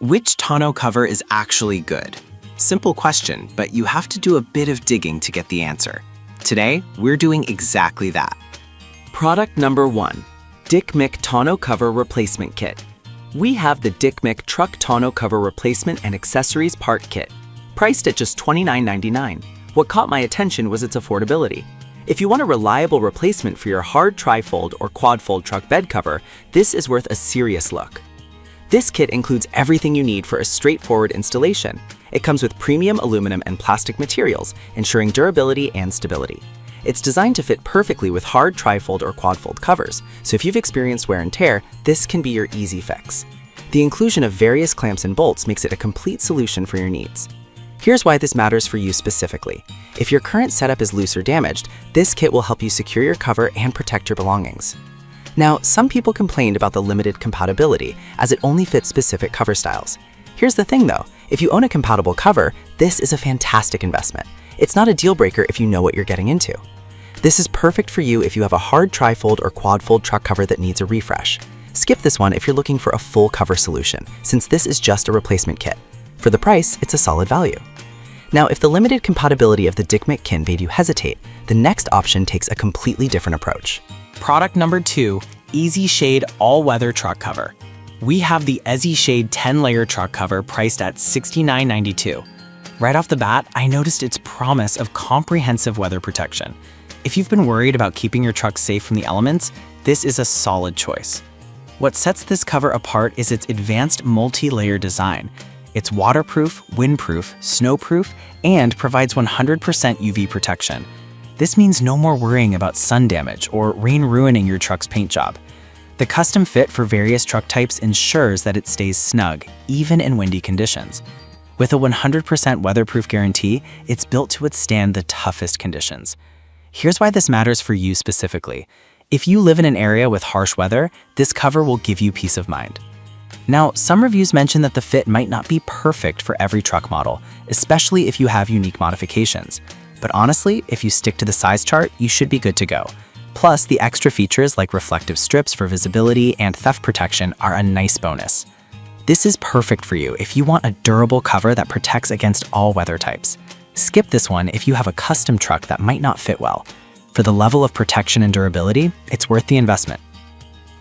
Which tonneau cover is actually good? Simple question, but you have to do a bit of digging to get the answer. Today, we're doing exactly that. Product number 1, Dick Mick Tonneau Cover Replacement Kit. We have the Dick Mick Truck Tonneau Cover Replacement and Accessories Part Kit, priced at just $29.99. What caught my attention was its affordability. If you want a reliable replacement for your hard tri-fold or quad-fold truck bed cover, this is worth a serious look. This kit includes everything you need for a straightforward installation. It comes with premium aluminum and plastic materials, ensuring durability and stability. It's designed to fit perfectly with hard tri-fold or quad-fold covers, so if you've experienced wear and tear, this can be your easy fix. The inclusion of various clamps and bolts makes it a complete solution for your needs. Here's why this matters for you specifically. If your current setup is loose or damaged, this kit will help you secure your cover and protect your belongings. Now, some people complained about the limited compatibility, as it only fits specific cover styles. Here's the thing though, if you own a compatible cover, this is a fantastic investment. It's not a deal breaker if you know what you're getting into. This is perfect for you if you have a hard tri-fold or quad-fold truck cover that needs a refresh. Skip this one if you're looking for a full cover solution, since this is just a replacement kit. For the price, it's a solid value. Now, if the limited compatibility of the Dick Mick kit made you hesitate, the next option takes a completely different approach. Product number 2, Easy Shade All-Weather Truck Cover. We have the Easy Shade 10-layer truck cover priced at $69.92. Right off the bat, I noticed its promise of comprehensive weather protection. If you've been worried about keeping your truck safe from the elements, this is a solid choice. What sets this cover apart is its advanced multi-layer design. It's waterproof, windproof, snowproof, and provides 100% UV protection. This means no more worrying about sun damage or rain ruining your truck's paint job. The custom fit for various truck types ensures that it stays snug, even in windy conditions. With a 100% weatherproof guarantee, it's built to withstand the toughest conditions. Here's why this matters for you specifically. If you live in an area with harsh weather, this cover will give you peace of mind. Now, some reviews mention that the fit might not be perfect for every truck model, especially if you have unique modifications. But honestly, if you stick to the size chart, you should be good to go. Plus, the extra features like reflective strips for visibility and theft protection are a nice bonus. This is perfect for you if you want a durable cover that protects against all weather types. Skip this one if you have a custom truck that might not fit well. For the level of protection and durability, it's worth the investment.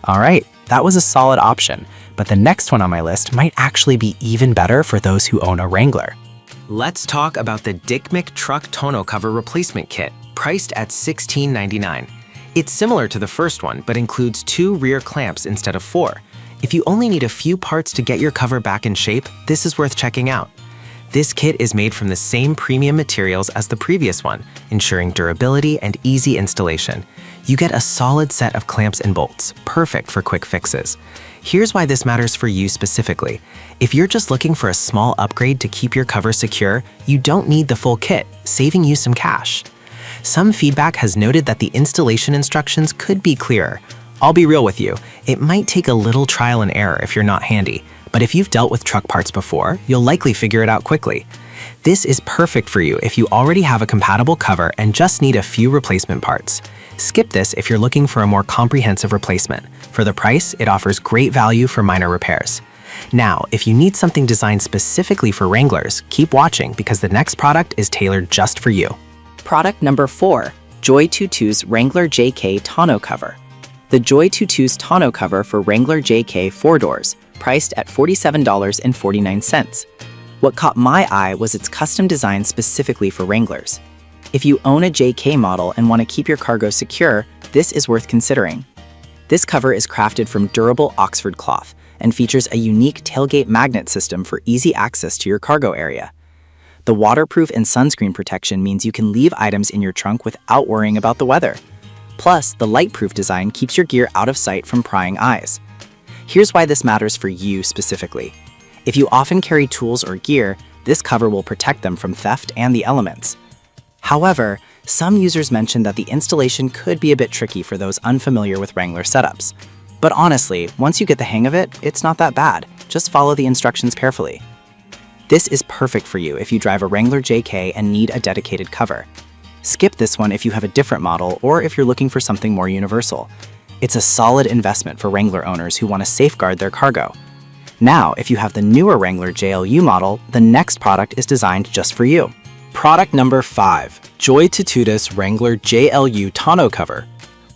All right, that was a solid option, but the next one on my list might actually be even better for those who own a Wrangler. Let's talk about the Dick Mick Truck Tonneau Cover Replacement Kit, priced at $16.99. It's similar to the first one, but includes 2 rear clamps instead of 4. If you only need a few parts to get your cover back in shape, this is worth checking out. This kit is made from the same premium materials as the previous one, ensuring durability and easy installation. You get a solid set of clamps and bolts, perfect for quick fixes. Here's why this matters for you specifically. If you're just looking for a small upgrade to keep your cover secure, you don't need the full kit, saving you some cash. Some feedback has noted that the installation instructions could be clearer. I'll be real with you, it might take a little trial and error if you're not handy, but if you've dealt with truck parts before, you'll likely figure it out quickly. This is perfect for you if you already have a compatible cover and just need a few replacement parts. Skip this if you're looking for a more comprehensive replacement. For the price, it offers great value for minor repairs. Now, if you need something designed specifically for Wranglers, keep watching because the next product is tailored just for you. Product number 4, Joy 22's Wrangler JK Tonneau Cover. The Joy 22's tonneau cover for Wrangler JK 4-doors, priced at $47.49. What caught my eye was its custom design specifically for Wranglers. If you own a JK model and want to keep your cargo secure, this is worth considering. This cover is crafted from durable Oxford cloth and features a unique tailgate magnet system for easy access to your cargo area. The waterproof and sunscreen protection means you can leave items in your trunk without worrying about the weather. Plus, the lightproof design keeps your gear out of sight from prying eyes. Here's why this matters for you specifically. If you often carry tools or gear, this cover will protect them from theft and the elements. However, some users mentioned that the installation could be a bit tricky for those unfamiliar with Wrangler setups. But honestly, once you get the hang of it, it's not that bad. Just follow the instructions carefully. This is perfect for you if you drive a Wrangler JK and need a dedicated cover. Skip this one if you have a different model or if you're looking for something more universal. It's a solid investment for Wrangler owners who want to safeguard their cargo. Now, if you have the newer Wrangler JLU model, the next product is designed just for you. Product number 5, Joy Tutus Wrangler JLU Tonneau Cover.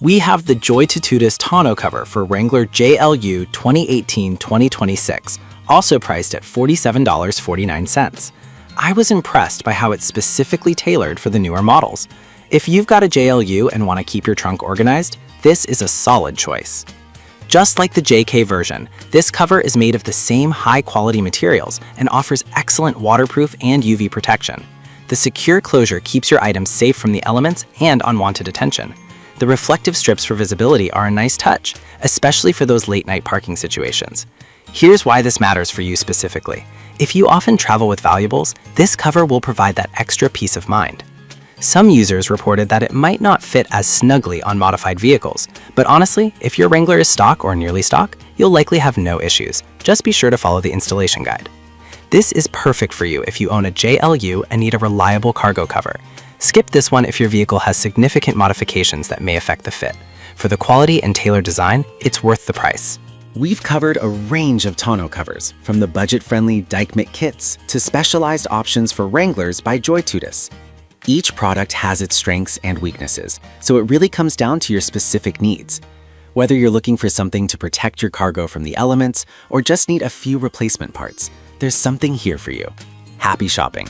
We have the Joy Tutus Tonneau Cover for Wrangler JLU 2018-2026, also priced at $47.49. I was impressed by how it's specifically tailored for the newer models. If you've got a JLU and want to keep your trunk organized, this is a solid choice. Just like the JK version, this cover is made of the same high-quality materials and offers excellent waterproof and UV protection. The secure closure keeps your items safe from the elements and unwanted attention. The reflective strips for visibility are a nice touch, especially for those late-night parking situations. Here's why this matters for you specifically. If you often travel with valuables, this cover will provide that extra peace of mind. Some users reported that it might not fit as snugly on modified vehicles, but honestly, if your Wrangler is stock or nearly stock, you'll likely have no issues. Just be sure to follow the installation guide. This is perfect for you if you own a JLU and need a reliable cargo cover. Skip this one if your vehicle has significant modifications that may affect the fit. For the quality and tailored design, it's worth the price. We've covered a range of tonneau covers, from the budget-friendly Dykemik kits to specialized options for Wranglers by Joy Tutus. Each product has its strengths and weaknesses, so it really comes down to your specific needs. Whether you're looking for something to protect your cargo from the elements or just need a few replacement parts, there's something here for you. Happy shopping!